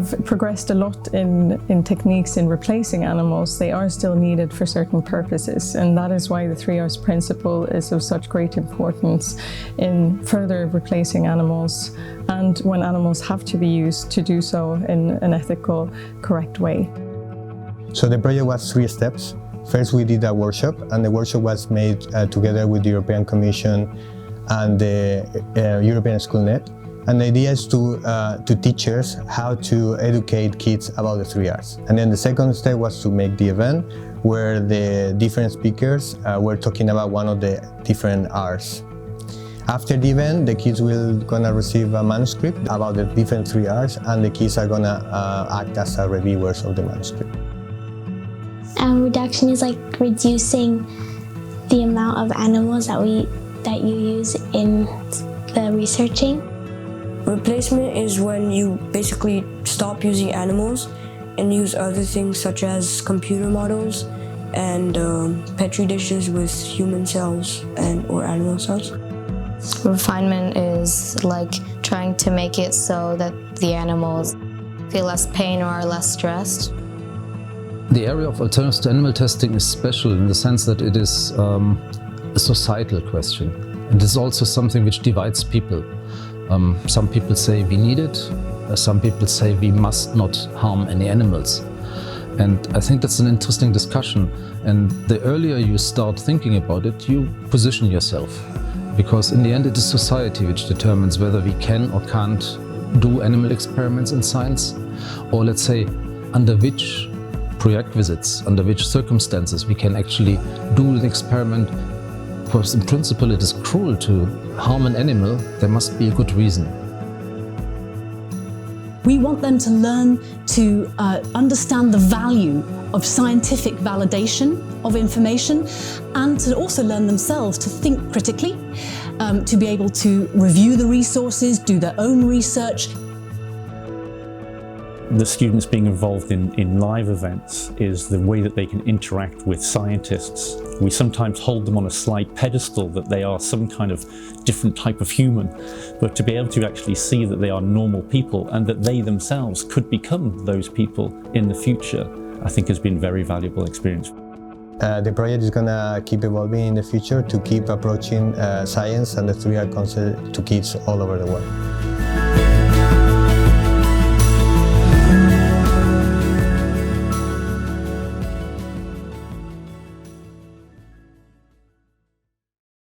have progressed a lot in techniques in replacing animals, they are still needed for certain purposes, and that is why the 3 R's principle is of such great importance in further replacing animals, and when animals have to be used, to do so in an ethical, correct way. So the project was 3 steps. First, we did a workshop, and the workshop was made together with the European Commission and the European Schoolnet. And the idea is to teachers how to educate kids about the 3 R's. And then the second step was to make the event where the different speakers were talking about one of the different R's. After the event, the kids will gonna receive a manuscript about the different 3 R's, and the kids are gonna act as reviewers of the manuscript. Reduction is like reducing the amount of animals that you use in the researching. Replacement is when you basically stop using animals and use other things such as computer models and petri dishes with human cells or animal cells. Refinement is like trying to make it so that the animals feel less pain or are less stressed. The area of alternatives to animal testing is special in the sense that it is a societal question, and it's also something which divides people. Some people say we need it, some people say we must not harm any animals. And I think that's an interesting discussion, and the earlier you start thinking about it, you position yourself. Because in the end it is society which determines whether we can or can't do animal experiments in science, or let's say under which prerequisites, under which circumstances we can actually do an experiment. Because in principle it is cruel to harm an animal, there must be a good reason. We want them to learn to understand the value of scientific validation of information, and to also learn themselves to think critically, to be able to review the resources, do their own research. The students being involved in live events is the way that they can interact with scientists. We sometimes hold them on a slight pedestal that they are some kind of different type of human, but to be able to actually see that they are normal people and that they themselves could become those people in the future, I think has been a very valuable experience. The project is going to keep evolving in the future to keep approaching science and the 3 R concept to kids all over the world.